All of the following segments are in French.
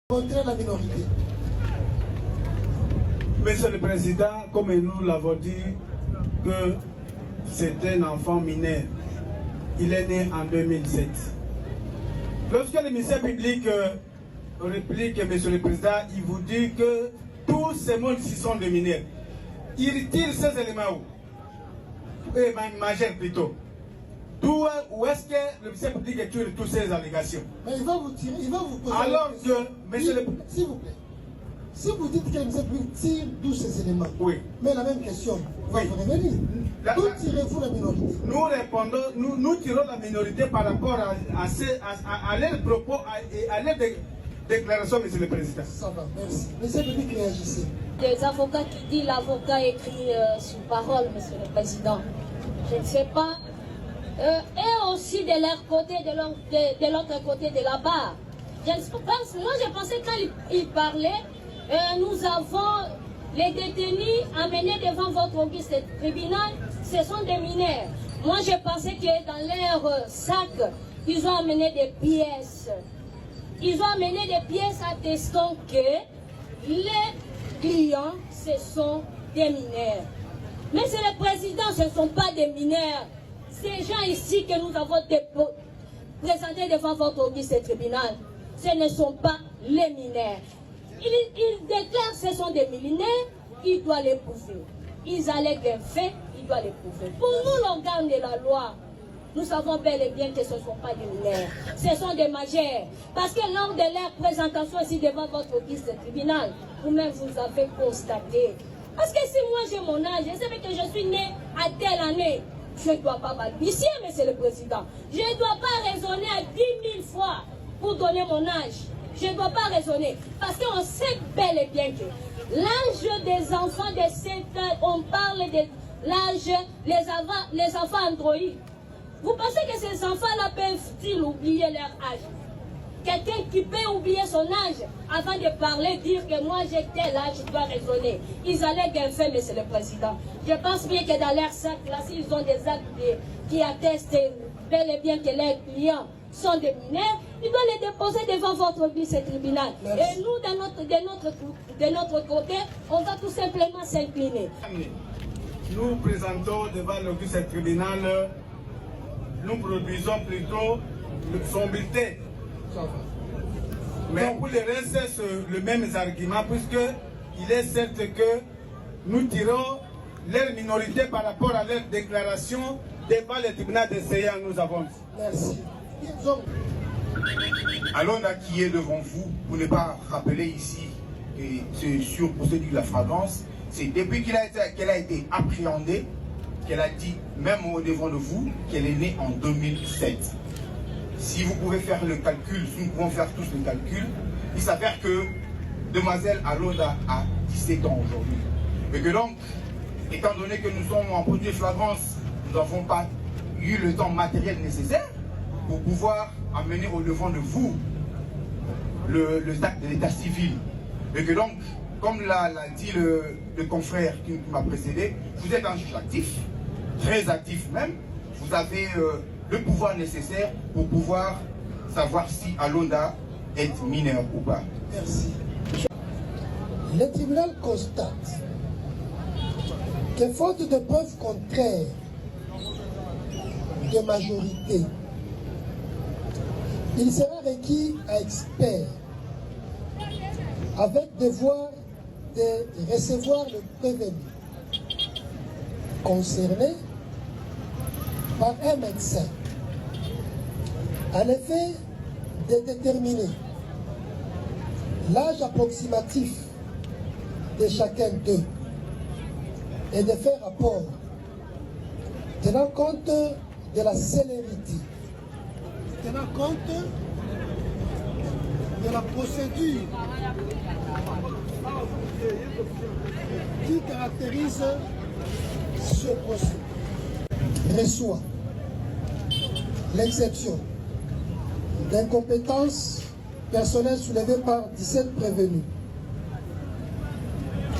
Contre la minorité. Monsieur le Président, comme nous l'avons dit, que c'est un enfant mineur. Il est né en 2007. Lorsque le ministère public réplique, Monsieur le Président, il vous dit que tous ces mondes qui sont des mineurs. Il retire ces éléments où majeur plutôt. Où est-ce que le ministère public retire toutes ces allégations? Mais il va vous tirer, il va vous poser. Alors que, monsieur le... S'il vous plaît, si vous dites que le ministère public tire tous ces éléments, oui. Mais la même question va vous revenir. D'où tirez-vous la minorité? Nous répondons, nous tirons la minorité par rapport à leurs propos et à leurs déclarations, Monsieur le Président. Ça va, merci. Monsieur le public, réagissez. Des avocats qui disent l'avocat écrit sous parole, Monsieur le Président. Je ne sais pas. Et aussi de leur côté, de l'autre côté de la barre. Moi, je pensais quand il parlait, nous avons les détenus amenés devant votre auguste tribunal, ce sont des mineurs. Moi, je pensais que dans leur sac, ils ont amené des pièces. Ils ont amené des pièces attestant que les clients, ce sont des mineurs. Mais c'est le président, ce ne sont pas des mineurs. Ces gens ici que nous avons présentés devant votre auguste tribunal, ce ne sont pas les mineurs. Ils déclarent que ce sont des mineurs, ils doivent les prouver. Ils allèguent un fait, ils doivent les prouver. Pour nous, l'organe de la loi, nous savons bel et bien que ce ne sont pas des mineurs, ce sont des majeurs. Parce que lors de leur présentation ici devant votre auguste tribunal, vous-même vous avez constaté. Parce que si moi j'ai mon âge, je sais que je suis né à telle année, je ne dois pas balbutier, Monsieur le Président. Je ne dois pas raisonner à 10 000 fois pour donner mon âge. Je ne dois pas raisonner. Parce qu'on sait bel et bien que l'âge des enfants de 7 ans, on parle de l'âge, les enfants androïdes. Vous pensez que ces enfants-là peuvent-ils oublier leur âge? Quelqu'un qui peut oublier son âge avant de parler, dire que moi j'ai tel âge, je dois raisonner. Ils allèguent un fait, Monsieur le Président. Je pense bien que dans leur sac, là, s'ils ont des actes qui attestent bel et bien que leurs clients sont des mineurs, ils doivent les déposer devant votre tribunal. Merci. Et nous, de notre côté, on va tout simplement s'incliner. Nous présentons devant l'auguste tribunal, nous produisons plutôt son bulletin. Mais pour le reste, c'est le même argument, puisque il est certain que nous tirons leur minorité par rapport à leur déclaration devant le tribunal de Séan, nous avons. Merci. Alonda qui est devant vous, pour ne pas rappeler ici que c'est sur procédure de la flagrance, c'est depuis qu'elle a été appréhendée, qu'elle a dit, même au devant de vous, qu'elle est née en 2007. Si vous pouvez faire le calcul, si nous pouvons faire tous le calcul, il s'avère que demoiselle Alonda a 17 ans aujourd'hui. Et que donc, étant donné que nous sommes en procédure de flagrance, nous n'avons pas eu le temps matériel nécessaire pour pouvoir amener au devant de vous le acte de l'état civil. Et que donc, comme l'a dit le confrère qui m'a précédé, vous êtes un juge actif, très actif même, vous avez le pouvoir nécessaire pour pouvoir savoir si Alonda est mineur ou pas. Merci. Le tribunal constate que faute de preuves contraires de majorité, il sera requis à expert avec devoir de recevoir le prévenu concerné par un médecin, à l'effet de déterminer l'âge approximatif de chacun d'eux et de faire rapport tenant compte de la célérité, tenant compte de la procédure qui caractérise ce procès. Reçoit l'exception d'incompétence personnelle soulevée par 17 prévenus,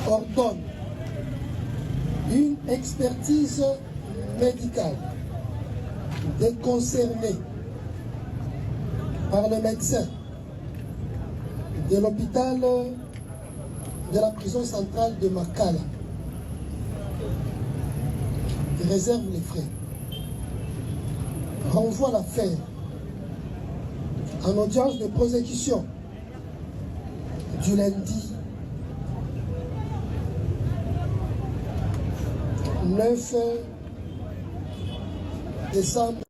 ordonne une expertise médicale des concernés par le médecin de l'hôpital de la prison centrale de Makala. Il réserve les frais. Renvoie l'affaire en audience de prosécution du lundi 9 décembre